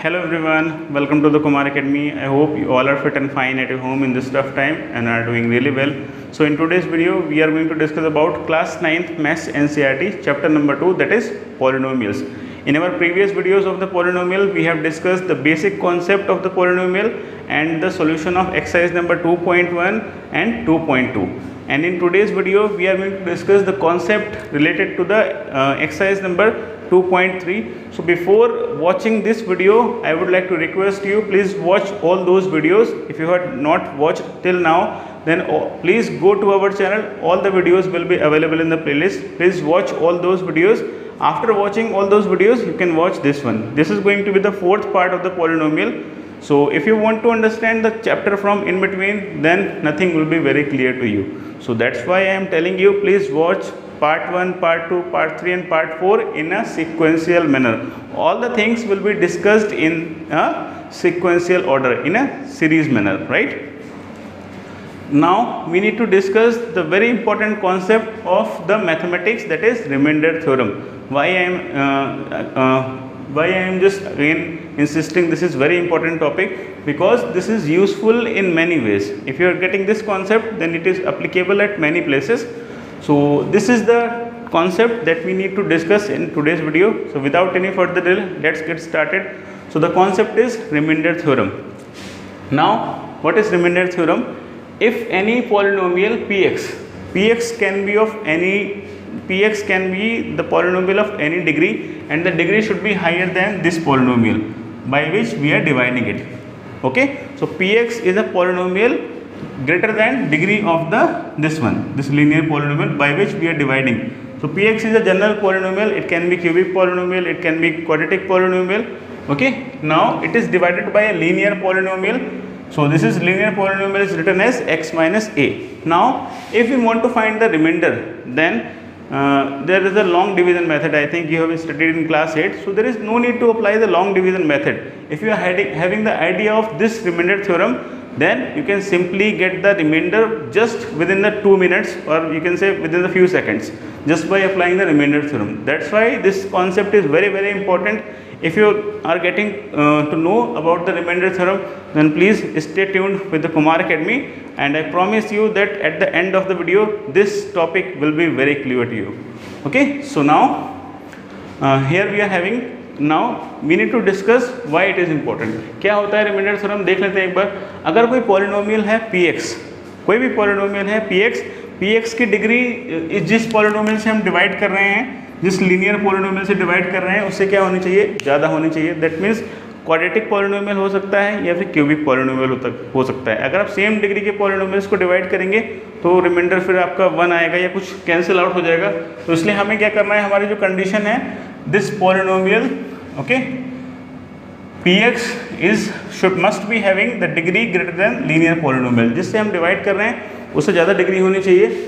Hello everyone, welcome to the Kumar Academy. I hope you all are fit and fine at your home in this tough time and are doing really well. So in today's video, we are going to discuss about class 9th Maths NCERT chapter number 2, that is polynomials. In our previous videos of the polynomial, we have discussed the basic concept of the polynomial and the solution of exercise number 2.1 and 2.2. And in today's video, we are going to discuss the concept related to the exercise number 2.3. So before watching this video, I would like to request you, please watch all those videos. If you have not watched till now, then please go to our channel. All the videos will be available in the playlist. Please watch all those videos. After watching all those videos, you can watch this one. This is going to be the fourth part of the polynomial. So if you want to understand the chapter from in between, then nothing will be very clear to you. So that's why I am telling you, please watch part 1, part 2, part 3 and part 4 in a sequential manner. All the things will be discussed in a sequential order, in a series manner, right? Now we need to discuss the very important concept of the mathematics, that is remainder theorem. Why I am just again insisting this is very important topic, because this is useful in many ways. If you are getting this concept, then it is applicable at many places. So this is the concept that we need to discuss in today's video. So without any further delay, let's get started. So the concept is remainder theorem. Now what is remainder theorem? If any polynomial px can be of any, px can be the polynomial of any degree, and the degree should be higher than this polynomial by which we are dividing it. Okay, so px is a polynomial greater than degree of this linear polynomial by which we are dividing. So px is a general polynomial. It can be cubic polynomial, it can be quadratic polynomial. Okay, now it is divided by a linear polynomial. So this is linear polynomial is written as x minus a. Now if we want to find the remainder, then there is a long division method. I think you have studied in class 8. So there is no need to apply the long division method. If you are having the idea of this remainder theorem, then you can simply get the remainder just within the 2 minutes, or you can say within a few seconds, just by applying the remainder theorem. That's why this concept is very, very important. If you are getting to know about the remainder theorem, then please stay tuned with the Kumar Academy, and I promise you that at the end of the video, this topic will be very clear to you. Okay, so now here we are having, now we need to discuss why it is important. क्या होता है remainder theorem, देख लेते हैं एक बार. अगर कोई polynomial है px, कोई भी पॉलिनोमियल है px की डिग्री जिस पॉलिनोमियल से हम डिवाइड कर रहे हैं, जिस लीनियर पॉलिनोमियल से डिवाइड कर रहे हैं, उससे क्या होनी चाहिए, ज़्यादा होनी चाहिए. दैट मीन्स क्वाड्रेटिक पॉलिनोमियल हो सकता है या फिर क्यूबिक पॉलिनोमियल हो सकता है. अगर आप सेम डिग्री के पॉलिनोमियल्स को डिवाइड करेंगे तो रिमाइंडर फिर आपका 1 आएगा या कुछ कैंसिल आउट हो जाएगा. तो इसलिए हमें क्या करना है, हमारी जो कंडीशन है, this polynomial okay px must be having the degree greater than linear polynomial. जिससे हम डिवाइड कर रहे हैं उससे ज़्यादा डिग्री होनी चाहिए.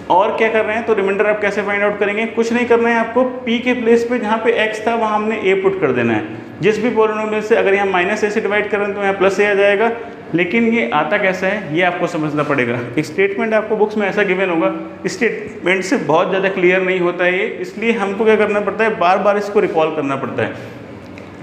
और क्या कर रहे हैं, तो रिमाइंडर आप कैसे फाइंड आउट करेंगे, कुछ नहीं करना है आपको. p के प्लेस पे जहाँ पे x था वहाँ हमने a पुट कर देना है. जिस भी पॉलिनोमियल से अगर यहाँ माइनस a से डिवाइड कर रहे हैं तो यहाँ प्लस a आ जाएगा. लेकिन ये आता कैसा है, ये आपको समझना पड़ेगा. एक स्टेटमेंट आपको बुक्स में ऐसा गिवन होगा, स्टेटमेंट से बहुत ज़्यादा क्लियर नहीं होता है ये, इसलिए हमको क्या करना पड़ता है, बार बार इसको रिकॉल करना पड़ता है,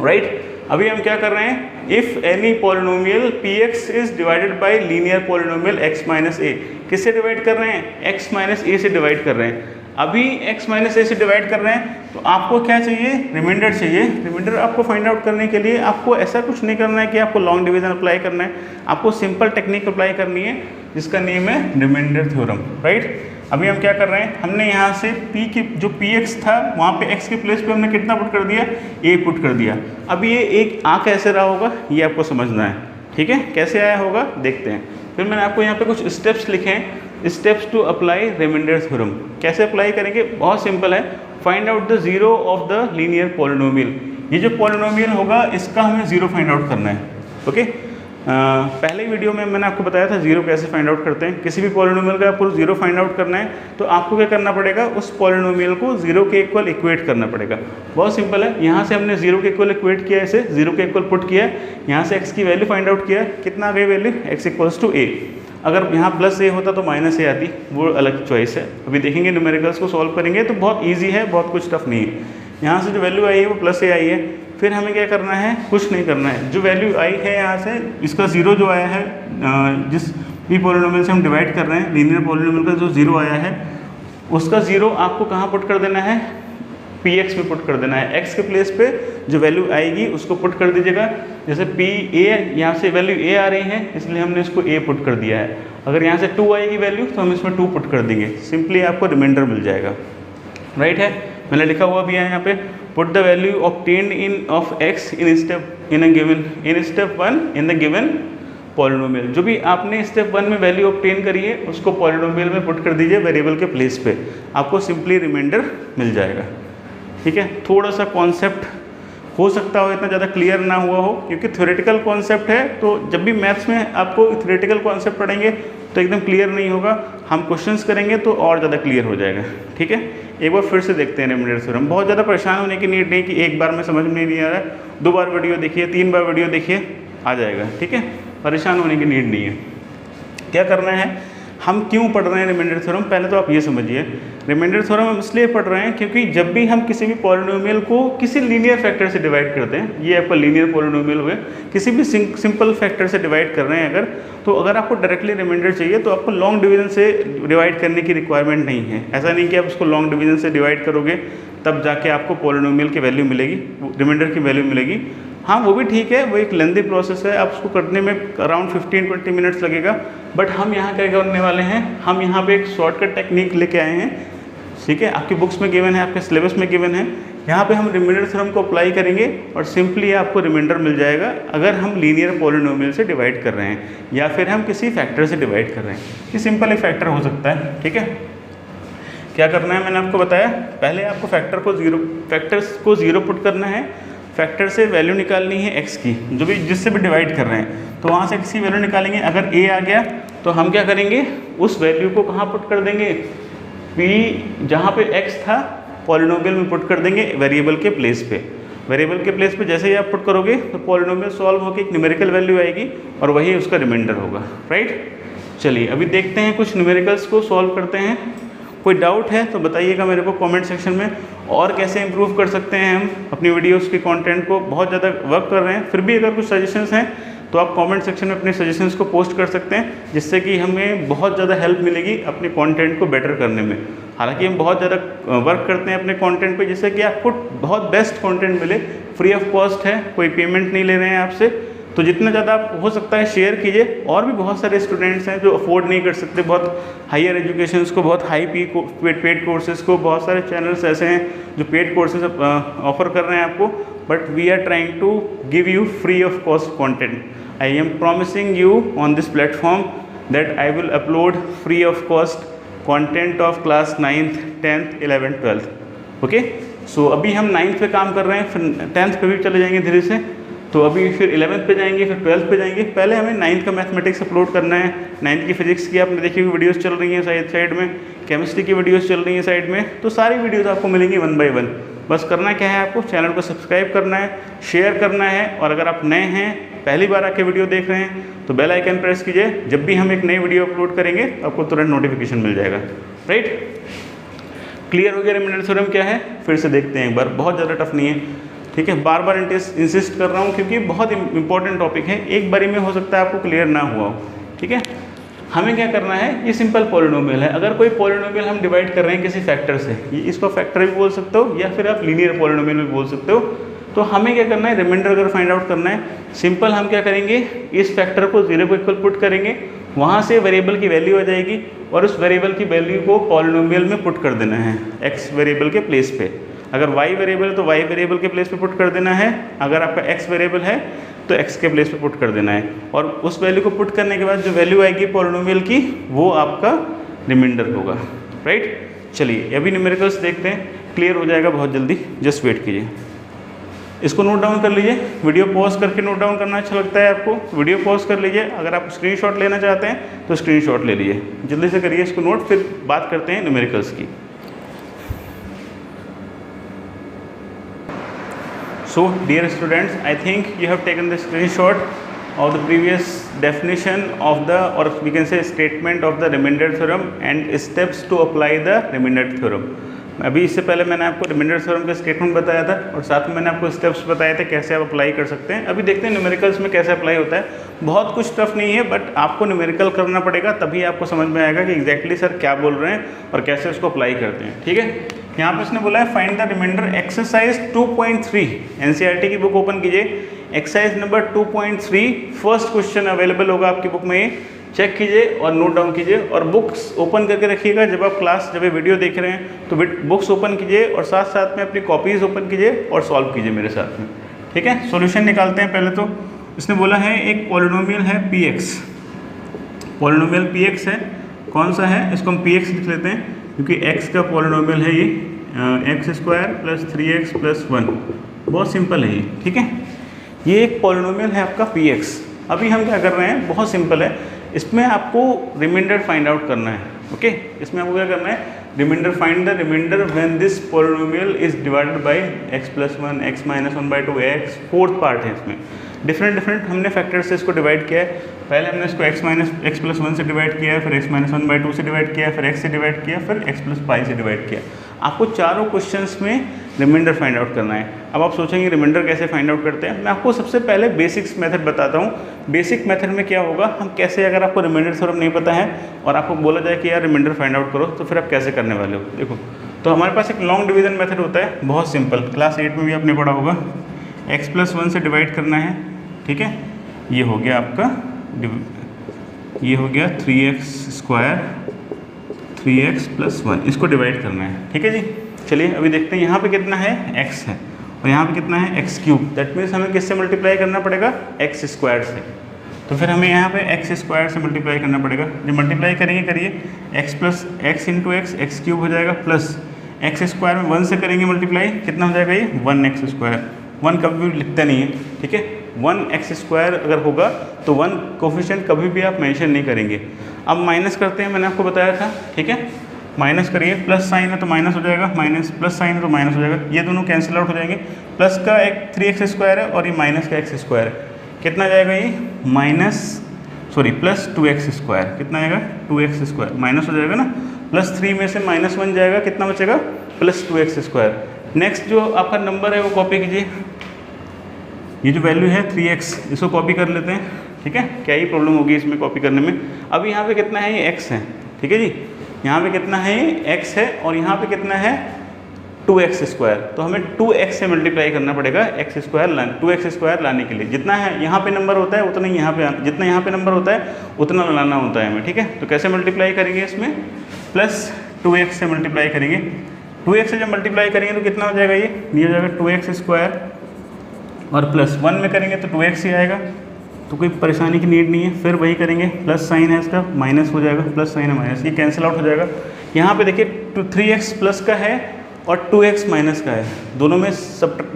राइट. अभी हम क्या कर रहे हैं, if any polynomial px is divided bye linear polynomial x minus a. किससे डिवाइड कर रहे हैं, x माइनस a से डिवाइड कर रहे हैं. अभी x माइनस a से डिवाइड कर रहे हैं तो आपको क्या चाहिए, रिमाइंडर चाहिए. रिमाइंडर आपको फाइंड आउट करने के लिए आपको ऐसा कुछ नहीं करना है कि आपको लॉन्ग डिवीजन अप्लाई करना है. आपको सिंपल टेक्निक अप्लाई करनी है जिसका नेम है रिमाइंडर थ्योरम, राइट. अभी हम क्या कर रहे हैं, हमने यहाँ से p की जो px था वहाँ पे x के प्लेस पे हमने कितना पुट कर दिया, a पुट कर दिया. अब ये एक आ कैसे रहा होगा, ये आपको समझना है. ठीक है, कैसे आया होगा देखते हैं. फिर मैंने आपको यहाँ पे कुछ स्टेप्स लिखे हैं, steps to apply remainder theorem. कैसे अप्लाई करेंगे, बहुत सिंपल है. Find out the zero of the linear polynomial. ये जो पॉलिनोमियल होगा इसका हमें जीरो फाइंड आउट करना है. ओके, पहले वीडियो में मैंने आपको बताया था जीरो कैसे फाइंड आउट करते हैं. किसी भी पॉलिनोमियल का आपको जीरो फाइंड आउट करना है तो आपको क्या करना पड़ेगा, उस पॉलिनोमियल को जीरो के इक्वल इक्वेट करना पड़ेगा. बहुत सिंपल है. यहाँ से हमने जीरो के इक्वल इक्वेट किया, इसे जीरो के इक्वल पुट किया, यहाँ से x की वैल्यू फाइंड आउट किया. कितना आ गई value, x equals to a. अगर यहाँ प्लस a होता तो माइनस a आती, वो अलग चॉइस है. अभी देखेंगे न्यूमेरिकल्स को सॉल्व करेंगे तो बहुत ईजी है, बहुत कुछ टफ नहीं है. यहाँ से जो वैल्यू आई है वो प्लस a आई है. फिर हमें क्या करना है, कुछ नहीं करना है। जो वैल्यू आई है यहाँ से, इसका ज़ीरो जो आया है, जिस भी पॉलिनोमियल से हम डिवाइड कर रहे हैं, लीनियर पॉलिनोमियल का जो ज़ीरो आया है उसका ज़ीरो आपको कहाँ पुट कर देना है, पी एक्स में पुट कर देना है। एक्स के प्लेस पे जो वैल्यू आएगी उसको पुट कर दीजिएगा। जैसे पी ए, यहाँ से वैल्यू ए आ रही है इसलिए हमने इसको ए पुट कर दिया है। अगर यहाँ से 2 आएगी वैल्यू तो हम इसमें 2 पुट कर देंगे, सिंपली आपको रिमाइंडर मिल जाएगा। राइट है, मैंने लिखा हुआ भी है यहाँ पे, put the value obtained in of x in step in step 1 in the given polynomial. जो भी आपने स्टेप 1 में वैल्यू ऑब्टेन करी है उसको पॉलिनोमियल में पुट कर दीजिए वेरिएबल के प्लेस पे, आपको सिंपली रिमाइंडर मिल जाएगा। ठीक है, थोड़ा सा कॉन्सेप्ट हो सकता हो इतना ज़्यादा क्लियर ना हुआ हो, क्योंकि थ्योरेटिकल कॉन्सेप्ट है, तो जब भी मैथ्स में आपको थ्योरेटिकल कॉन्सेप्ट पढ़ेंगे तो एकदम क्लियर नहीं होगा, हम क्वेश्चंस करेंगे तो और ज़्यादा क्लियर हो जाएगा। ठीक है, एक बार फिर से देखते हैं रिमाइंडर थ्योरम। बहुत ज़्यादा परेशान होने की नीड नहीं कि एक बार में समझ में नहीं आ रहा है, 2 बार वीडियो देखिए, 3 बार वीडियो देखिए, आ जाएगा। ठीक है, परेशान होने की नीड नहीं है। क्या करना है, हम क्यों पढ़ रहे हैं रिमाइंडर थ्योरम, पहले तो आप ये समझिए। रिमाइंडर थ्योरम हम इसलिए पढ़ रहे हैं क्योंकि जब भी हम किसी भी पॉलिनोमियल को किसी लीनियर फैक्टर से डिवाइड करते हैं, ये आपका लीनियर पॉलिनोमियल हुए, किसी भी सिंपल फैक्टर से डिवाइड कर रहे हैं अगर, तो अगर आपको डायरेक्टली रिमाइंडर चाहिए तो आपको लॉन्ग डिवीजन से डिवाइड करने की रिक्वायरमेंट नहीं है। ऐसा नहीं कि आप उसको लॉन्ग डिवीजन से डिवाइड करोगे तब जाके आपको पॉलिनोमियल की वैल्यू मिलेगी, रिमाइंडर की वैल्यू मिलेगी। हाँ, वो भी ठीक है, वो एक लेंदी प्रोसेस है, आप उसको करने में अराउंड 15-20 मिनट्स लगेगा। बट हम यहाँ क्या करने वाले हैं, हम यहाँ पे एक शॉर्टकट टेक्निक लेके आए हैं। ठीक है, आपकी बुक्स में गिवन है, आपके सिलेबस में गिवन है। यहाँ पे हम रिमाइंडर थ्योरम को अप्लाई करेंगे और सिंपली आपको रिमाइंडर मिल जाएगा अगर हम लीनियर पॉलिनोमियल से डिवाइड कर रहे हैं या फिर हम किसी फैक्टर से डिवाइड कर रहे हैं। ये सिंपल एक फैक्टर हो सकता है। ठीक है, क्या करना है मैंने आपको बताया, पहले आपको फैक्टर्स को ज़ीरो पुट करना है, फैक्टर से वैल्यू निकालनी है एक्स की, जो भी जिससे भी डिवाइड कर रहे हैं, तो वहाँ से किसी वैल्यू निकालेंगे। अगर ए आ गया तो हम क्या करेंगे, उस वैल्यू को कहाँ पुट कर देंगे, पी जहाँ पे एक्स था पॉलिनोमियल में पुट कर देंगे वेरिएबल के प्लेस पे। वेरिएबल के प्लेस पे जैसे ही आप पुट करोगे तो पॉलिनोमियल सॉल्व होकर एक न्यूमेरिकल वैल्यू आएगी और वही उसका रिमाइंडर होगा। राइट, चलिए अभी देखते हैं कुछ न्यूमेरिकल्स को सॉल्व करते हैं। कोई डाउट है तो बताइएगा मेरे को कमेंट सेक्शन में, और कैसे इंप्रूव कर सकते हैं हम अपनी वीडियोस के कंटेंट को। बहुत ज़्यादा वर्क कर रहे हैं, फिर भी अगर कुछ सजेशंस हैं तो आप कमेंट सेक्शन में अपने सजेशंस को पोस्ट कर सकते हैं, जिससे कि हमें बहुत ज़्यादा हेल्प मिलेगी अपने कंटेंट को बेटर करने में। हालांकि हम बहुत ज़्यादा वर्क करते हैं अपने कंटेंट पे, जिससे कि आपको बहुत बेस्ट कंटेंट मिले, फ्री ऑफ कॉस्ट है, कोई पेमेंट नहीं ले रहे हैं आपसे। तो जितना ज़्यादा आप हो सकता है शेयर कीजिए। और भी बहुत सारे स्टूडेंट्स हैं जो अफोर्ड नहीं कर सकते बहुत हायर एजुकेशंस को, बहुत हाई पेड कोर्सेज़ को। बहुत सारे चैनल्स ऐसे हैं जो पेड कोर्सेज ऑफर कर रहे हैं आपको, but we are trying to give you free of cost content. I am promising you on this platform that I will upload free of cost content of class 9th 10th 11th 12th। Okay, so अभी हम 9th पे काम कर रहे हैं, फिर 10th पे भी चले जाएंगे धीरे से, तो अभी फिर 11th पे जाएंगे, फिर 12th पे जाएंगे। पहले हमें 9th का मैथमेटिक्स अपलोड करना है। 9th की फिजिक्स की आपने देखी हुई वीडियोस चल रही हैं साइड में, केमिस्ट्री की वीडियोस चल रही हैं साइड में, तो सारी वीडियोस आपको मिलेंगी 1 by 1। बस करना क्या है, आपको चैनल को सब्सक्राइब करना है, शेयर करना है, और अगर आप नए हैं, पहली बार आके वीडियो देख रहे हैं, तो बेल आइकन प्रेस कीजिए। जब भी हम एक नई वीडियो अपलोड करेंगे तो आपको तुरंत नोटिफिकेशन मिल जाएगा। राइट, क्लियर हो गया रिमाइंडर थ्योरम क्या है? फिर से देखते हैं एक बार, बहुत ज़्यादा टफ नहीं है। ठीक है, बार बार इंसिस्ट कर रहा हूँ क्योंकि बहुत इंपॉर्टेंट टॉपिक है, एक बारी में हो सकता है आपको क्लियर ना हुआ हो। ठीक है, हमें क्या करना है, ये सिंपल पॉलिनोमियल है। अगर कोई पॉलिनोमियल हम डिवाइड कर रहे हैं किसी फैक्टर से, ये इसको फैक्टर भी बोल सकते हो या फिर आप लीनियर पॉलिनोमियल भी बोल सकते हो, तो हमें क्या करना है, रिमाइंडर अगर फाइंड आउट करना है, सिंपल हम क्या करेंगे, इस फैक्टर को 0 को इक्वल पुट करेंगे, वहाँ से वेरिएबल की वैल्यू आ जाएगी और उस वेरिएबल की वैल्यू को पॉलिनोमियल में पुट कर देना है एक्स वेरिएबल के प्लेस पे। अगर y वेरिएबल है तो y वेरिएबल के प्लेस पे पुट कर देना है, अगर आपका x वेरिएबल है तो x के प्लेस पे पुट कर देना है, और उस वैल्यू को पुट करने के बाद जो वैल्यू आएगी पॉलिनोमियल की, वो आपका रिमाइंडर होगा। राइट, चलिए अभी न्यूमेरिकल्स देखते हैं, क्लियर हो जाएगा बहुत जल्दी, जस्ट वेट कीजिए। इसको नोट डाउन कर लीजिए, वीडियो पॉज करके नोट डाउन करना अच्छा लगता है आपको, वीडियो पॉज कर लीजिए। अगर आप स्क्रीनशॉट लेना चाहते हैं तो स्क्रीनशॉट ले लीजिए, जल्दी से करिए इसको नोट, फिर बात करते हैं न्यूमेरिकल्स की। So dear students, I think you have taken the screenshot of the previous definition of the, or we can say statement of the remainder theorem and steps to apply the remainder theorem. अभी इससे पहले मैंने आपको remainder theorem का statement बताया था और साथ में मैंने आपको स्टेप्स बताए थे कैसे आप अप्लाई कर सकते हैं। अभी देखते हैं न्यूमेरिकल्स में कैसे अप्लाई होता है। बहुत कुछ टफ नहीं है, बट आपको न्यूमेरिकल करना पड़ेगा, तभी आपको समझ में आएगा कि एग्जैक्टली सर क्या बोल रहे हैं और कैसे उसको अप्लाई करते हैं। ठीक है, यहाँ पे इसने बोला है find the remainder exercise 2.3। NCERT की बुक ओपन कीजिए, exercise number 2.3 first question available होगा आपकी बुक में, चेक कीजिए और नोट डाउन कीजिए और बुक्स ओपन करके रखिएगा। जब आप जब ये वीडियो देख रहे हैं तो बुक्स ओपन कीजिए और साथ साथ में अपनी कॉपीज़ ओपन कीजिए और सॉल्व कीजिए मेरे साथ में। ठीक है, सॉल्यूशन निकालते हैं। पहले तो इसने बोला है एक पॉलिनोमियल है px, पॉलिनोमियल px है, कौन सा है, इसको हम px लिख लेते हैं क्योंकि x का पॉलिनोमियल है ये, x² + 3x + 1, बहुत सिंपल है ये। ठीक है, ये एक पॉलिनोमियल है आपका px। अभी हम क्या कर रहे हैं, बहुत सिंपल है, इसमें आपको रिमाइंडर फाइंड आउट करना है। ओके, इसमें आपको क्या करना है, remainder find the remainder when this polynomial is divided by x + 1, x - 1/2, x, fourth part है इसमें। डिफरेंट हमने फैक्टर से इसको डिवाइड किया है। पहले हमने इसको x + 1 से डिवाइड किया, फिर x - 1/2 से डिवाइड किया, फिर x से डिवाइड किया, फिर x + π से डिवाइड किया। आपको चारों क्वेश्चंस में रिमाइंडर फाइंड आउट करना है। अब आप सोचेंगे रिमाइंडर कैसे फाइंड आउट करते हैं, मैं आपको सबसे पहले बेसिक्स मेथड बताता हूँ। बेसिक मेथड में क्या होगा, हम कैसे, अगर आपको रिमाइंडर थ्योरम नहीं पता है और आपको बोला जाए कि यार रिमाइंडर फाइंड आउट करो, तो फिर आप कैसे करने वाले हो। देखो, तो हमारे पास एक लॉन्ग डिवीजन मेथड होता है, बहुत सिंपल, क्लास 8 में भी आपने पढ़ा होगा। x + 1 से डिवाइड करना है। ठीक है, ये हो गया आपका, ये हो गया 3x² 3x + 1, इसको डिवाइड करना है। ठीक है जी, चलिए अभी देखते हैं यहाँ पे कितना है, x है और यहाँ पे कितना है, x³। दैट मीन्स हमें किससे मल्टीप्लाई करना पड़ेगा, x² से। तो फिर हमें यहाँ पे x² से मल्टीप्लाई करना पड़ेगा। जब मल्टीप्लाई करेंगे करिए, x + x × x, x³ हो जाएगा, प्लस x² में 1 से करेंगे मल्टीप्लाई, कितना हो जाएगा ये, 1x²। 1 कभी भी लिखता नहीं है। ठीक है, 1x² अगर होगा तो 1 कोफिशिएंट कभी भी आप मेंशन नहीं करेंगे। अब माइनस करते हैं, मैंने आपको बताया था। ठीक है, माइनस करिए, प्लस साइन है तो माइनस हो जाएगा, माइनस प्लस साइन है तो माइनस हो जाएगा, ये दोनों कैंसिल आउट हो जाएंगे। प्लस का एक 3x² है और ये माइनस का x² है, कितना जाएगा ये, प्लस 2x², कितना आएगा, 2x², माइनस हो जाएगा ना, प्लस 3 में से -1 जाएगा, कितना बचेगा, प्लस 2x²। नेक्स्ट जो आपका नंबर है वो कॉपी कीजिए, ये जो वैल्यू है 3x, इसको कॉपी कर लेते हैं। ठीक है, क्या ही प्रॉब्लम होगी इसमें कॉपी करने में। अब यहाँ पे कितना है, ये x है। ठीक है जी, यहाँ पे कितना है, ये x है और यहाँ पे कितना है, 2x²। तो हमें 2x से मल्टीप्लाई करना पड़ेगा x², 2x² लाने के लिए। जितना है यहाँ पे नंबर होता है उतना ही यहाँ पे, जितना यहाँ पे नंबर होता है उतना लाना होता है हमें। ठीक है, तो कैसे मल्टीप्लाई करेंगे, इसमें प्लस 2x से मल्टीप्लाई करेंगे। 2x से जब मल्टीप्लाई करेंगे तो कितना हो जाएगा, ये हो जाएगा 2x² और प्लस 1 में करेंगे तो 2x ही आएगा, तो कोई परेशानी की नीड नहीं है। फिर वही करेंगे, प्लस साइन है इसका, माइनस हो जाएगा, प्लस साइन है माइनस, ये कैंसिल आउट हो जाएगा। यहाँ पे देखिए 3x प्लस का है और 2x माइनस का है, दोनों में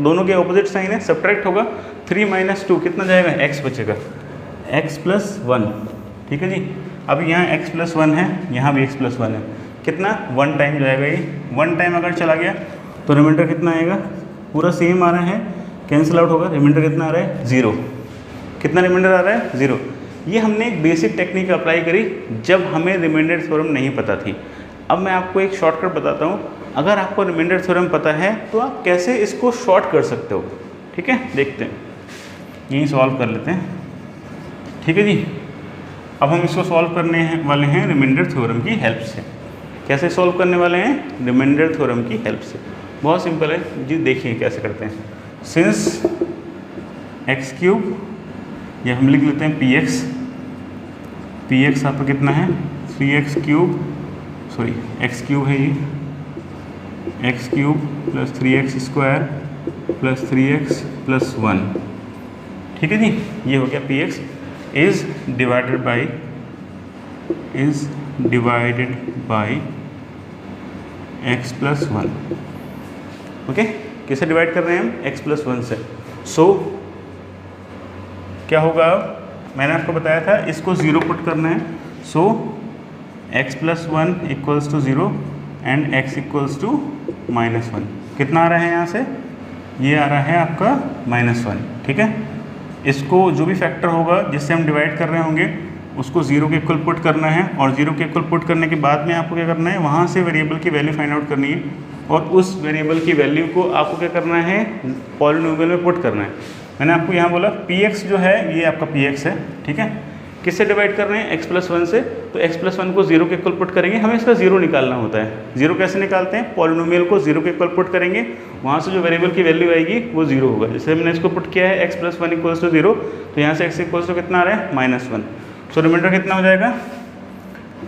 दोनों के ऑपोजिट साइन है, सब्ट्रैक्ट होगा। 3 - 2 कितना जाएगा, x बचेगा, x + 1। ठीक है जी, अब यहाँ x + 1 है, यहाँ भी x + 1 है, कितना, 1 टाइम जाएगा ये। 1 टाइम अगर चला गया तो रिमाइंडर कितना आएगा, पूरा सेम आ रहा है, कैंसिल आउट होगा, रिमाइंडर कितना आ रहा है, 0। कितना रिमाइंडर आ रहा है, 0। ये हमने एक बेसिक टेक्निक अप्लाई करी जब हमें रिमाइंडर थ्योरम नहीं पता थी। अब मैं आपको एक शॉर्टकट बताता हूँ, अगर आपको रिमाइंडर थ्योरम पता है तो आप कैसे इसको शॉर्ट कर सकते हो। ठीक है, देखते हैं, यही सॉल्व कर लेते हैं। ठीक है जी, अब हम इसको सॉल्व करने वाले हैं रिमाइंडर थ्योरम की हेल्प से। कैसे सॉल्व करने वाले हैं, रिमाइंडर थ्योरम की हेल्प से। बहुत सिंपल है जी, देखिए कैसे करते हैं। सिंस x³, ये हम लिख लेते हैं px आपका कितना है, 3x³ x³ है ये, x³ + 3x² + 3x + 1। ठीक है जी, ये हो गया px is divided by x + 1। Okay, किसे डिवाइड कर रहे हैं हम, x + 1 से। सो क्या होगा, मैंने आपको बताया था इसको 0 पुट करना है। सो x + 1 = 0 एंड x = -1। कितना आ रहा है यहाँ से, ये आ रहा है आपका -1। ठीक है, इसको जो भी फैक्टर होगा जिससे हम डिवाइड कर रहे होंगे उसको 0 के इक्वल पुट करना है, और 0 के इक्वल पुट करने के बाद में आपको क्या करना है, वहाँ से वेरिएबल की वैल्यू फाइंड आउट करनी है, और उस वेरिएबल की वैल्यू को आपको क्या करना है, पॉलिनोमियल में पुट करना है। मैंने आपको यहाँ बोला px जो है ये आपका px है, ठीक है। किससे डिवाइड कर रहे हैं, x+1 से, तो x+1 को 0 के इक्वल पुट करेंगे, हमें इसका 0 निकालना होता है। 0 कैसे निकालते हैं, पॉलिनोमियल को 0 के इक्वल पुट करेंगे, वहाँ से जो वेरिएबल की वैल्यू आएगी वो 0 होगा। जैसे हमने इसको पुट किया है x+1 = 0, तो यहाँ से x = कितना आ रहा है, -1। सो रिमाइंडर कितना हो जाएगा,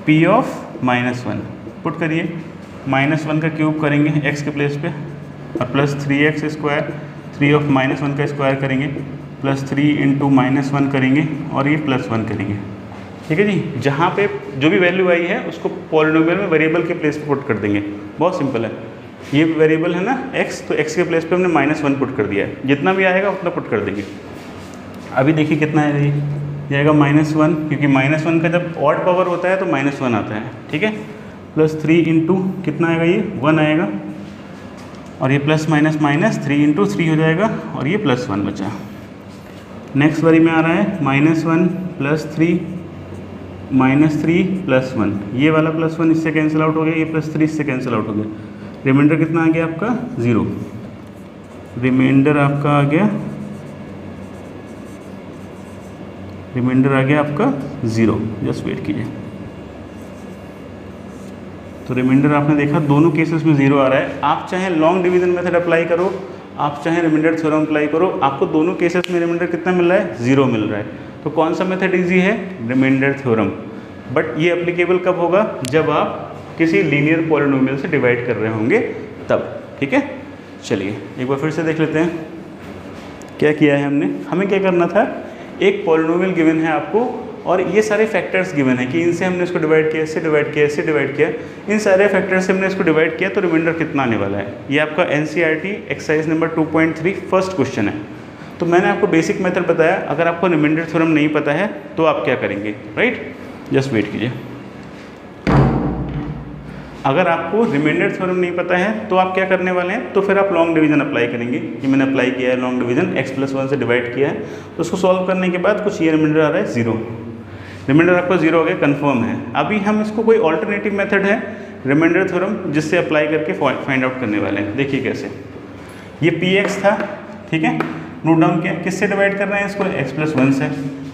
p ऑफ -1 पुट करिए, -1 का क्यूब करेंगे x के प्लेस पे, और प्लस 3x², 3 ऑफ -1 का स्क्वायर करेंगे, प्लस 3 इंटू -1 करेंगे, और ये +1 करेंगे, ठीक है जी। जहाँ पे जो भी वैल्यू आई है उसको पॉलिनोमियल में वेरिएबल के प्लेस पे पुट कर देंगे, बहुत सिंपल है। ये वेरिएबल है ना x, तो x के प्लेस पे हमने -1 पुट कर दिया है, जितना भी आएगा उतना पुट कर देंगे। अभी देखिए कितना है, ये आएगा -1, क्योंकि -1 का जब ऑड पावर होता है तो -1 आता है, ठीक है। प्लस 3 इंटू कितना आएगा, ये 1 आएगा, और ये प्लस माइनस माइनस 3 इंटू 3 हो जाएगा, और ये +1 बचा। नेक्स्ट बारी में आ रहा है -1 + 3 -3 +1, ये वाला +1 इससे कैंसिल आउट हो गया, ये +3 इससे कैंसिल आउट हो गया। रिमाइंडर कितना आ गया आपका, 0। रिमाइंडर आपका आ गया, रिमाइंडर आ गया आपका 0। जस्ट वेट कीजिए। तो रिमाइंडर आपने देखा दोनों केसेस में 0 आ रहा है। आप चाहे लॉन्ग डिवीजन मेथड अप्लाई करो, आप चाहे रिमाइंडर थ्योरम अप्लाई करो, आपको दोनों केसेस में रिमाइंडर कितना मिल रहा है, 0 मिल रहा है। तो कौन सा मेथड इजी है, रिमाइंडर थ्योरम। बट ये एप्लीकेबल कब होगा, जब आप किसी लीनियर पॉलिनोमियल से डिवाइड कर रहे होंगे तब, ठीक है। चलिए एक बार फिर से देख लेते हैं क्या किया है हमने। हमें क्या करना था, एक पॉलिनोमियल गिवन है आपको, और ये सारे फैक्टर्स गिवन है कि इनसे हमने इसको डिवाइड किया, इससे डिवाइड किया, इससे डिवाइड किया, इन सारे फैक्टर्स से हमने इसको डिवाइड किया, तो रिमाइंडर कितना आने वाला है। ये आपका NCERT exercise number 2.3 first question है। तो मैंने आपको बेसिक मेथड बताया, अगर आपको रिमाइंडर थ्योरम नहीं पता है तो आप क्या करेंगे, राइट। जस्ट वेट कीजिए। अगर आपको रिमाइंडर थ्योरम नहीं पता है तो आप क्या करने वाले हैं, तो फिर आप लॉन्ग डिवीजन अप्लाई करेंगे। ये मैंने अप्लाई किया है लॉन्ग डिवीजन, x+1 से डिवाइड किया है, तो उसको सॉल्व करने के बाद कुछ ये रिमाइंडर आ रहा है 0। रिमाइंडर आपका 0 हो गया, कंफर्म है। अभी हम इसको कोई ऑल्टरनेटिव मेथड है रिमाइंडर थ्योरम जिससे अप्लाई करके फाइंड आउट करने वाले हैं। देखिए कैसे, ये px था, ठीक है, नोट डाउन किया। किससे डिवाइड कर रहे हैं इसको, x+1 से।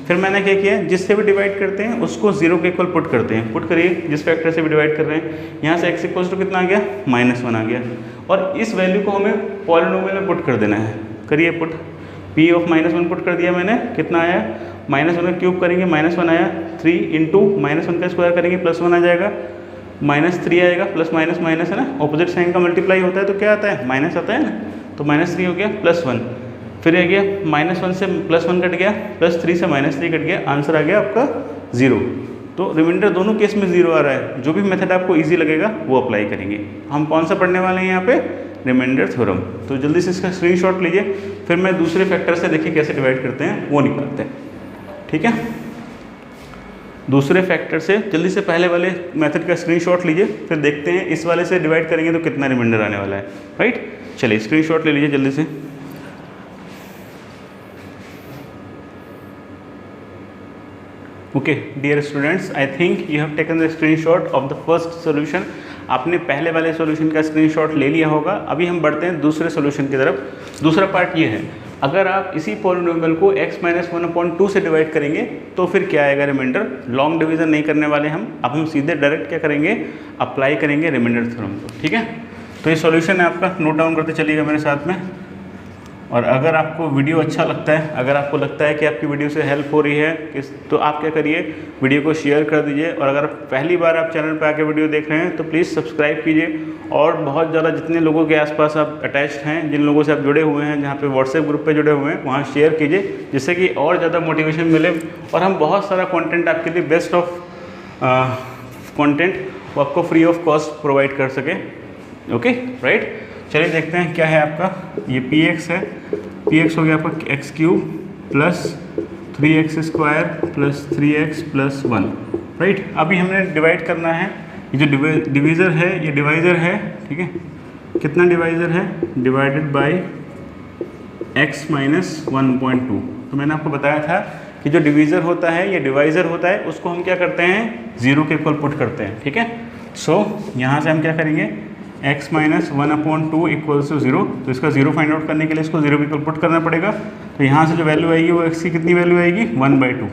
फिर मैंने क्या किया, जिससे भी डिवाइड करते हैं उसको 0 के इक्वल पुट करते हैं। पुट करिए, जिस फैक्टर से भी डिवाइड कर रहे हैं, यहाँ से x = कितना आ गया, -1 आ गया, और इस वैल्यू को हमें पॉलिनोमियल में पुट कर देना है। करिए पुट, p ऑफ -1 पुट कर दिया मैंने, कितना आया, -1 का क्यूब करेंगे, -1 आया, 3 इंटू -1 का स्क्वायर करेंगे, +1 आ जाएगा, -3 आएगा, प्लस माइनस माइनस है ना, ऑपोजिट साइन का मल्टीप्लाई होता है तो क्या आता है, माइनस आता है ना, तो -3 हो गया, +1, फिर आ गया -1 से +1 कट गया, +3 से -3 कट गया, आंसर आ गया आपका 0। तो रिमाइंडर दोनों केस में 0 आ रहा है। जो भी मेथड आपको इजी लगेगा वो अप्लाई करेंगे। हम कौन सा पढ़ने वाले हैं यहाँ पे, रिमाइंडर थ्योरम। तो जल्दी से इसका स्क्रीनशॉट लीजिए, फिर मैं दूसरे फैक्टर से देखिए कैसे डिवाइड करते हैं वो निकालते हैं, ठीक है। दूसरे फैक्टर से जल्दी से पहले वाले मेथड का स्क्रीनशॉट लीजिए, फिर देखते हैं इस वाले से डिवाइड करेंगे तो कितना रिमाइंडर आने वाला है, राइट। चलिए स्क्रीनशॉट ले लीजिए जल्दी से। Okay dear students, I think you have taken the screenshot of the first solution. आपने पहले वाले सॉल्यूशन का स्क्रीनशॉट ले लिया होगा। अभी हम बढ़ते हैं दूसरे सॉल्यूशन की तरफ। दूसरा पार्ट ये है, अगर आप इसी पॉलिनोमियल को x-1/2 से डिवाइड करेंगे तो फिर क्या आएगा रिमाइंडर। लॉन्ग डिवीजन नहीं करने वाले हम, अब हम सीधे डायरेक्ट क्या करेंगे, अप्लाई करेंगे रिमाइंडर थ्योरम को, ठीक है। तो ये सॉल्यूशन है आपका, नोट डाउन करते चलिएगा मेरे साथ में। और अगर आपको वीडियो अच्छा लगता है, अगर आपको लगता है कि आपकी वीडियो से हेल्प हो रही है तो आप क्या करिए, वीडियो को शेयर कर दीजिए। और अगर पहली बार आप चैनल पर आके वीडियो देख रहे हैं तो प्लीज़ सब्सक्राइब कीजिए। और बहुत ज़्यादा जितने लोगों के आसपास आप अटैच्ड हैं, जिन लोगों से आप जुड़े हुए हैं, जहाँ पे व्हाट्सएप ग्रुप पे जुड़े हुए हैं, वहाँ शेयर कीजिए, जिससे कि और ज़्यादा मोटिवेशन मिले और हम बहुत सारा कंटेंट आपके लिए बेस्ट ऑफ कंटेंट वो आपको फ्री ऑफ कॉस्ट प्रोवाइड कर सके। ओके राइट, चलिए देखते हैं क्या है आपका। ये px है, px हो गया आपका x³ plus 3x² plus 3x plus 1, right. अभी हमने डिवाइड करना है, ये जो डिवीज़र है ये डिवाइज़र है, ठीक है। कितना डिवाइज़र है, डिवाइडेड बाय x - 1.2। तो मैंने आपको बताया था कि जो डिवीज़र होता है या डिवाइज़र होता है उसको हम क्या करते हैं, 0 के इक्वल पुट करते हैं। ठीक है, सो यहाँ से हम क्या करेंगे, x माइनस 1/2 इक्वल्स टू 0। तो इसका 0 फाइंड आउट करने के लिए इसको 0 के इक्वल पुट करना पड़ेगा। तो यहाँ से जो वैल्यू आएगी वो x की कितनी वैल्यू आएगी, 1/2।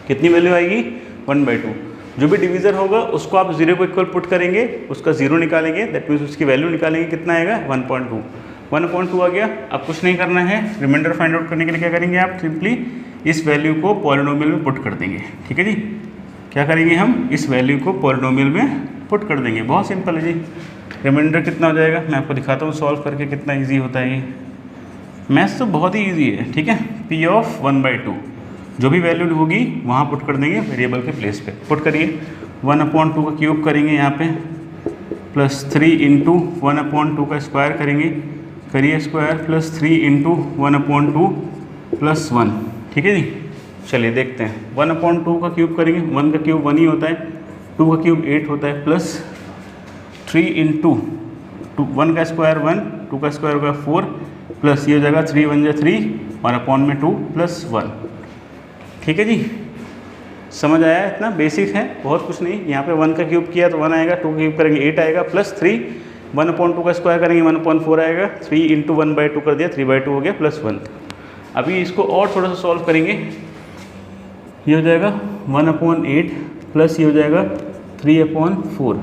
कितनी वैल्यू आएगी, 1/2। जो भी डिवीज़र होगा उसको आप 0 को इक्वल पुट करेंगे, उसका 0 निकालेंगे, दैट मीन्स उसकी वैल्यू निकालेंगे, कितना आएगा 1/2। 1/2 आ गया। अब कुछ नहीं करना है, रिमाइंडर फाइंड आउट करने के लिए क्या करेंगे आप, सिंपली इस वैल्यू को पॉलिनोमियल में पुट कर देंगे। ठीक है जी, क्या करेंगे हम, इस वैल्यू को पॉलिनोमियल में पुट कर देंगे। बहुत सिंपल है जी। रिमाइंडर कितना हो जाएगा, मैं आपको दिखाता हूँ सॉल्व करके कितना ईजी होता है ये। मैथ्स तो बहुत ही ईजी है। ठीक है, p ऑफ 1/2 जो भी वैल्यू होगी वहाँ पुट कर देंगे वेरिएबल के प्लेस पे। पुट करिए, 1/2 का क्यूब करेंगे यहाँ पे, प्लस 3 इंटू 1/2 का स्क्वायर करेंगे, करिए स्क्वायर, प्लस 3 इंटू 1/2 प्लस 1। ठीक है जी, चलिए देखते हैं। 1/2 का क्यूब करेंगे, 1 का क्यूब 1 ही होता है, 2 का क्यूब 8 होता है, प्लस 3 इंटू 1 का स्क्वायर 1, 2 का स्क्वायर होगा 4, प्लस ये हो जाएगा 3 1 जा 3 और अपॉन में 2 प्लस 1। ठीक है जी, समझ आया, इतना बेसिक है, बहुत कुछ नहीं। यहाँ पे 1 का क्यूब किया तो 1 आएगा, 2 का क्यूब करेंगे 8 आएगा, प्लस 3, 1/2 का स्क्वायर करेंगे 1/4 आएगा, 3 इंटू 1/2 कर दिया, 3/2 हो गया, प्लस 1। अभी इसको और थोड़ा सा सॉल्व करेंगे, ये हो जाएगा 1/8 प्लस ये हो जाएगा 3/4।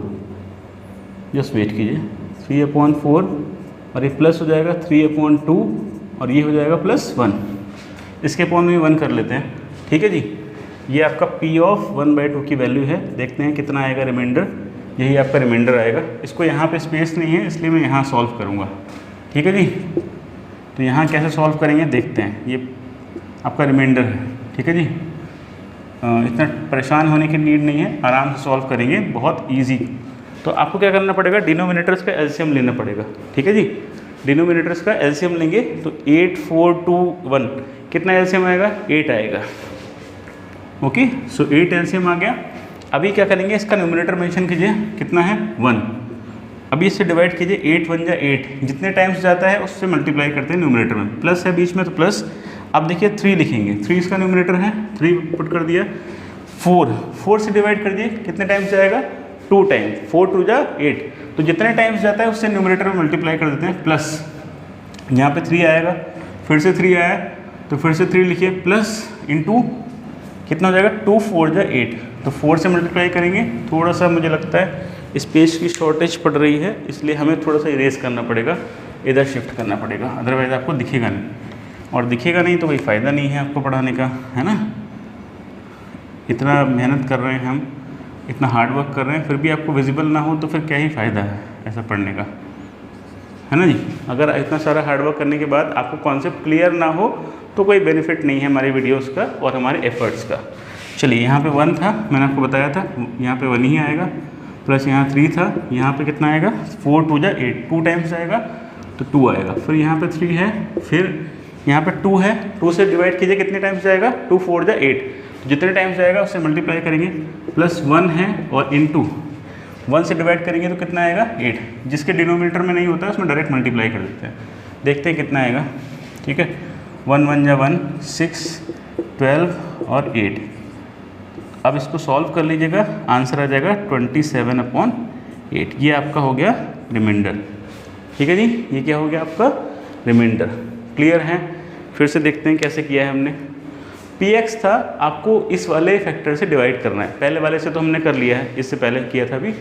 जस्ट वेट कीजिए, 3/4 और ये प्लस हो जाएगा 3/2 और ये हो जाएगा प्लस 1। इसके अपॉन में 1 कर लेते हैं। ठीक है जी, ये आपका p ऑफ 1/2 की वैल्यू है। देखते हैं कितना आएगा रिमाइंडर, यही आपका रिमाइंडर आएगा। इसको यहाँ पे स्पेस नहीं है इसलिए मैं यहाँ सॉल्व करूँगा। ठीक है जी, तो यहाँ कैसे सॉल्व करेंगे देखते हैं। ये आपका रिमाइंडर है। ठीक है जी, इतना परेशान होने की नीड नहीं है, आराम से सॉल्व करेंगे, बहुत ईजी। तो आपको क्या करना पड़ेगा, डिनोमिनेटर्स का एलसीएम लेना पड़ेगा। ठीक है जी, डिनोमिनेटर्स का एलसीएम लेंगे तो 8 4 2 1 कितना एलसीएम आएगा, 8 आएगा। ओके, सो 8 एलसीएम आ गया। अभी क्या करेंगे, इसका न्यूमरेटर मेंशन कीजिए, कितना है 1। अभी इससे डिवाइड कीजिए, 8 1 जा 8, जितने टाइम्स जाता है उससे मल्टीप्लाई करते हैं न्यूमरेटर में। प्लस है बीच में तो प्लस। अब देखिए 3 लिखेंगे, 3 इसका न्यूमरेटर है, 3 पुट कर दिया। 4 से डिवाइड कर दिए, कितने टाइम्स जाएगा, 2 टाइम्स, 4 2 जा 8, तो जितने टाइम्स जाता है उससे न्यूमरेटर में मल्टीप्लाई कर देते हैं। प्लस यहाँ पे 3 आएगा, फिर से 3 आया तो फिर से 3 लिखिए, प्लस इंटू कितना हो जाएगा, 2 4 जा 8, तो 4 से मल्टीप्लाई करेंगे। थोड़ा सा मुझे लगता है स्पेस की शॉर्टेज पड़ रही है, इसलिए हमें थोड़ा सा इरेज करना पड़ेगा, इधर शिफ्ट करना पड़ेगा, अदरवाइज़ आपको दिखेगा नहीं, और दिखेगा नहीं तो कोई फ़ायदा नहीं है आपको पढ़ाने का, है ना। इतना मेहनत कर रहे हैं हम, इतना हार्ड वर्क कर रहे हैं, फिर भी आपको विजिबल ना हो तो फिर क्या ही फ़ायदा है ऐसा पढ़ने का, है ना जी। अगर इतना सारा हार्ड वर्क करने के बाद आपको कॉन्सेप्ट क्लियर ना हो तो कोई बेनिफिट नहीं है हमारे वीडियोस का और हमारे एफर्ट्स का। चलिए, यहाँ पे 1 था, मैंने आपको बताया था, यहाँ पे 1 ही आएगा, प्लस यहाँ 3 था, यहाँ पे कितना आएगा, 4 2 जा 8, 2 टाइम्स आएगा तो 2 आएगा, फिर यहाँ पे 3 है, फिर यहाँ पे 2 है, 2 से डिवाइड कीजिए, कितने टाइम्स जाएगा, 2 4 जा 8, जितने टाइम्स जाएगा उससे मल्टीप्लाई करेंगे। प्लस 1 है और इंटू 1 से डिवाइड करेंगे तो कितना आएगा, 8, जिसके डिनोमिनेटर में नहीं होता है उसमें डायरेक्ट मल्टीप्लाई कर देते हैं। देखते हैं कितना आएगा। ठीक है, 1 1 जा 1, 6 12 और 8। अब इसको सॉल्व कर लीजिएगा, आंसर आ जाएगा 27/8। ये आपका हो गया रिमाइंडर। ठीक है जी, ये क्या हो गया आपका रिमाइंडर। क्लियर है, फिर से देखते हैं कैसे किया है हमने। px था, आपको इस वाले फैक्टर से डिवाइड करना है, पहले वाले से तो हमने कर लिया है, इससे पहले किया था अभी,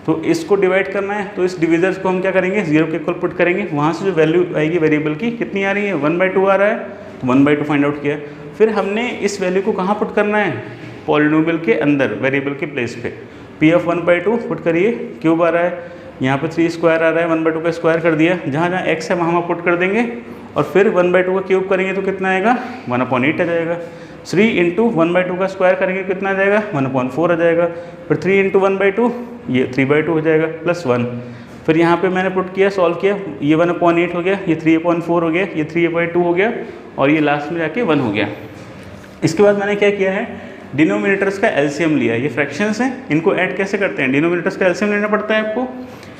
तो इसको डिवाइड करना है। तो इस डिविजर्स को हम क्या करेंगे, 0 के इक्वल पुट करेंगे, वहाँ से जो वैल्यू आएगी वेरिएबल की कितनी आ रही है, 1/2 आ रहा है, तो 1/2 फाइंड आउट किया। फिर हमने इस वैल्यू को कहाँ पुट करना है, पॉलिनोमियल के अंदर वेरिएबल के प्लेस पे। p ऑफ 1/2 पुट करिए, क्यूब आ रहा है, यहाँ पे 3 स्क्वायर आ रहा है, 1/2 का स्क्वायर कर दिया, जहाँ जहाँ x है वहाँ पुट कर देंगे, और फिर 1/2 का क्यूब करेंगे तो कितना आएगा, 1/8 आ जाएगा। 3 इंटू 1/2 का स्क्वायर करेंगे कितना आ जाएगा, 1/4 आ जाएगा। फिर 3 इंटू 1/2, ये 3/2 हो जाएगा, प्लस 1। फिर यहाँ पे मैंने पुट किया, सॉल्व किया, ये 1/8 हो गया, ये 3/4 हो गया, ये 3/2 हो गया, और ये लास्ट में जाके 1 हो गया। इसके बाद मैंने क्या किया है, डिनोमिनेटर्स का एलसीएम लिया। ये फ्रैक्शंस हैं, इनको ऐड कैसे करते हैं, डिनोमिनेटर्स का एलसीएम लेना पड़ता है आपको।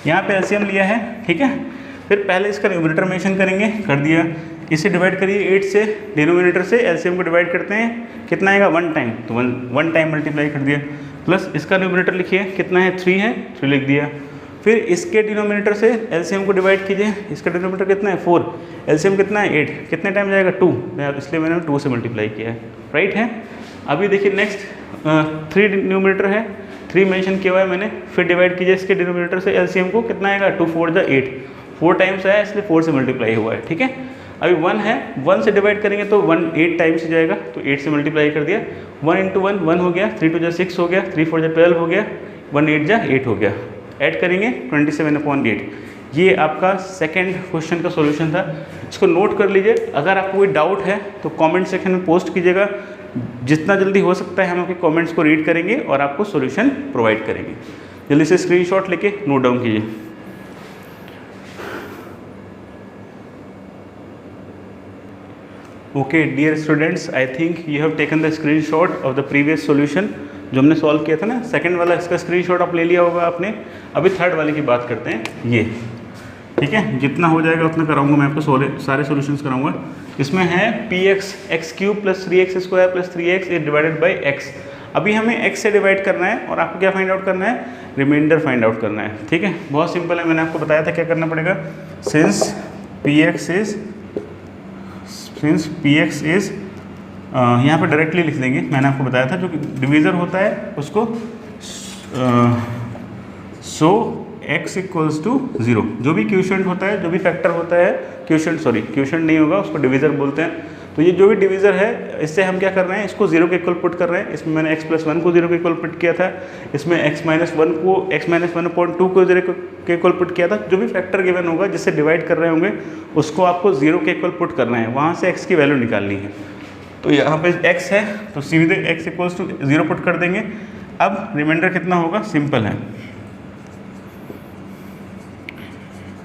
यहाँ पे एलसीएम लिया है, ठीक है। फिर पहले इसका न्यूमरेटर मेंशन करेंगे, कर दिया, इसे डिवाइड करिए 8 से, डिनोमिनेटर से एलसीएम को डिवाइड करते हैं, कितना आएगा 1 टाइम, तो 1 टाइम मल्टीप्लाई कर दिया, प्लस इसका न्यूमरेटर लिखिए कितना है 3 है, 3 लिख दिया। फिर इसके डिनोमिनेटर से एलसीएम को डिवाइड कीजिए, इसका डिनोमिनेटर कितना है 4, एलसीएम कितना है 8, कितने टाइम जाएगा 2, इसलिए मैंने 2 से मल्टीप्लाई किया है, राइट है। अभी देखिए नेक्स्ट 3 न्यूमरेटर है, 3 मेंशन किया हुआ है मैंने, फिर डिवाइड कीजिए इसके डिनोमिनेटर से एलसीएम को, कितना आएगा 2 4 जा 8, 4 टाइम्स आया इसलिए 4 से मल्टीप्लाई हुआ है, ठीक है। अभी 1 है, 1 से डिवाइड करेंगे तो 1 8 टाइम्स ही जाएगा, तो 8 से मल्टीप्लाई कर दिया, 1 इंटू 1 1 हो गया, 3 2 जा 6 हो गया, 3 4 जा 12 हो गया, 1 8 जा 8 हो गया, ऐड करेंगे 27/8। ये आपका सेकंड क्वेश्चन का सॉल्यूशन था, इसको नोट कर लीजिए। अगर आपको कोई डाउट है तो कमेंट सेक्शन में पोस्ट कीजिएगा, जितना जल्दी हो सकता है हम आपके कमेंट्स को रीड करेंगे और आपको सॉल्यूशन प्रोवाइड करेंगे। जल्दी से स्क्रीनशॉट लेके नोट डाउन कीजिए। Okay dear students, I think you have taken the screenshot of the previous solution जो हमने सॉल्व किया था ना, सेकंड वाला इसका स्क्रीनशॉट आप ले लिया होगा आपने। अभी थर्ड वाले की बात करते हैं, ये ठीक है, जितना हो जाएगा उतना कराऊंगा मैं आपको, सारे सॉल्यूशंस कराऊंगा। इसमें है px x³ + 3x² + 3x divided by x। अभी हमें x से डिवाइड करना है और आपको क्या फाइंड आउट करना है, रिमाइंडर फाइंड आउट करना है, ठीक है। बहुत सिंपल है, मैंने आपको बताया था क्या करना पड़ेगा। सिंस px इज यहाँ पर डायरेक्टली लिख देंगे, मैंने आपको बताया था जो डिवीज़र होता है उसको सो x = 0, जो भी क्वोशिएंट होता है, जो भी फैक्टर होता है, क्वोशिएंट नहीं होगा, उसको डिवीज़र बोलते हैं। तो ये जो भी डिवीज़र है, इससे हम क्या कर रहे हैं, इसको 0 के इक्वल पुट कर रहे हैं। इसमें मैंने x + 1 को 0 के इक्वल पुट किया था, इसमें x - 1 को x-1/2 को 0 के इक्वल पुट किया था। जो भी फैक्टर गिवन होगा जिससे डिवाइड कर रहे होंगे उसको आपको 0 के इक्वल पुट करना है, वहाँ से x की वैल्यू निकालनी है। तो यहाँ पे x है तो सीधे x = 0 पुट कर देंगे। अब रिमाइंडर कितना होगा, सिंपल है,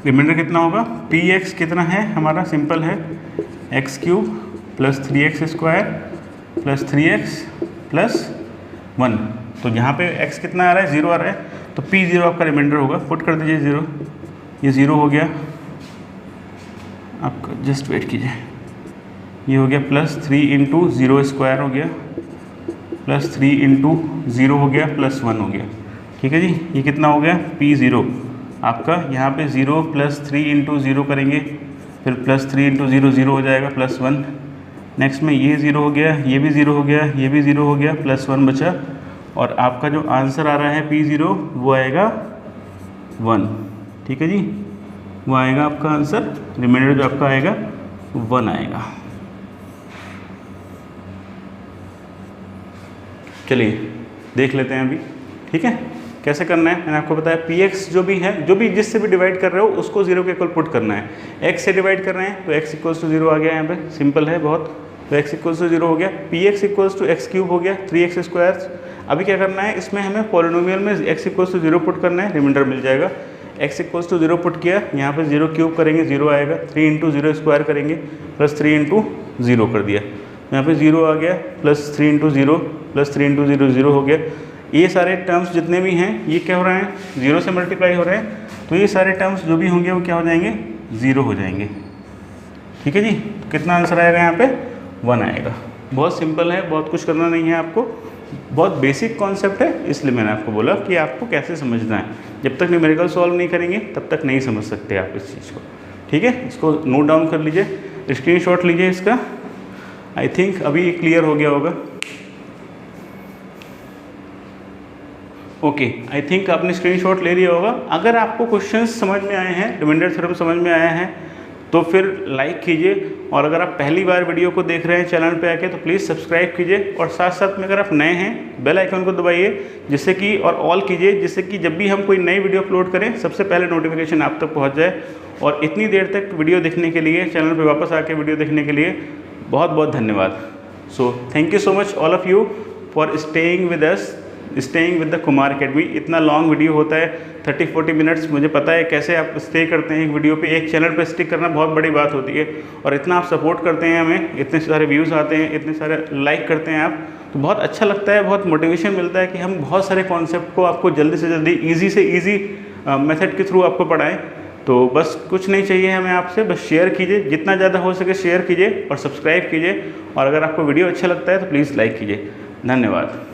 रिमाइंडर कितना होगा, px कितना है हमारा, सिंपल है x³ + 3x² + 3x + 1। तो यहाँ पे x कितना आ रहा है, 0 आ रहा है, तो p0 आपका रिमाइंडर होगा, पुट कर दीजिए 0, ये 0 हो गया आपका, जस्ट वेट कीजिए, ये हो गया +3 × 0² हो गया, +3 × 0 हो गया, +1 हो गया, ठीक है जी। ये कितना हो गया, p0 आपका, यहाँ पे 0 + 3 × 0 करेंगे, फिर +3 × 0 0 हो जाएगा, +1। नेक्स्ट में ये 0 हो गया, ये भी 0 हो गया, ये भी 0 हो गया, +1 बचा, और आपका जो आंसर आ रहा है p0 वो आएगा 1, ठीक है जी, वो आएगा आपका आंसर, रिमाइंडर जो आपका आएगा 1 आएगा। चलिए देख लेते हैं अभी, ठीक है, कैसे करना है। मैंने आपको बताया px जो भी है, जो भी जिससे भी डिवाइड कर रहे हो उसको 0 के इक्वल पुट करना है। x से डिवाइड कर रहे हैं तो x = 0 आ गया, यहाँ पे सिंपल है बहुत, तो x = 0 हो गया, px = x³ हो गया, 3x²। अभी क्या करना है, इसमें हमें पॉलिनोमियल में x = 0 पुट करना है, रिमाइंडर मिल जाएगा। x = 0 पुट किया, यहाँ पे 0³ करेंगे, 0 आएगा, 3 × 0² करेंगे, +3 × 0 कर दिया, यहाँ पे 0 आ गया, +3 × 0 +3 × 0 0 हो गया। ये सारे टर्म्स जितने भी हैं ये क्या हो रहे हैं, 0 से मल्टीप्लाई हो रहे हैं, तो ये सारे टर्म्स जो भी होंगे वो क्या हो जाएंगे, 0 हो जाएंगे, ठीक है जी। कितना आंसर आएगा यहाँ पे, 1 आएगा। बहुत सिंपल है, बहुत कुछ करना नहीं है आपको, बहुत बेसिक कॉन्सेप्ट है, इसलिए मैंने आपको बोला कि आपको कैसे समझना है। जब तक न्यूमेरिकल सॉल्व नहीं करेंगे तब तक नहीं समझ सकते आप इस चीज़ को, ठीक है। इसको नोट डाउन कर लीजिए, स्क्रीनशॉट लीजिए इसका। आई थिंक अभी क्लियर हो गया होगा। ओके, आई थिंक आपने स्क्रीनशॉट ले लिया होगा। अगर आपको क्वेश्चंस समझ में आए हैं, रिमाइंडर थ्योरम समझ में आया है तो फिर लाइक कीजिए, और अगर आप पहली बार वीडियो को देख रहे हैं चैनल पे आके तो प्लीज़ सब्सक्राइब कीजिए, और साथ साथ में अगर आप नए हैं बेल आइकन को दबाइए जिससे कि, और ऑल कीजिए जिससे कि जब भी हम कोई नई वीडियो अपलोड करें सबसे पहले नोटिफिकेशन आप तक पहुँच जाए। और इतनी देर तक वीडियो देखने के लिए, चैनल पर वापस आके वीडियो देखने के लिए बहुत बहुत धन्यवाद। So thank you so much all of you for staying with us, staying with the Kumar academy. इतना लॉन्ग वीडियो होता है 30-40 मिनट्स, मुझे पता है कैसे आप स्टे करते हैं एक वीडियो पे, एक चैनल पे स्टिक करना बहुत बड़ी बात होती है, और इतना आप सपोर्ट करते हैं हमें, इतने सारे व्यूज़ आते हैं, इतने सारे लाइक करते हैं आप, तो बहुत अच्छा लगता है, बहुत मोटिवेशन मिलता है कि हम बहुत सारे कॉन्सेप्ट को आपको जल्दी से जल्दी ईजी से ईजी मेथड के थ्रू आपको पढ़ाएँ। तो बस कुछ नहीं चाहिए हमें आपसे, बस शेयर कीजिए, जितना ज़्यादा हो सके शेयर कीजिए और सब्सक्राइब कीजिए, और अगर आपको वीडियो अच्छा लगता है तो प्लीज़ लाइक कीजिए। धन्यवाद।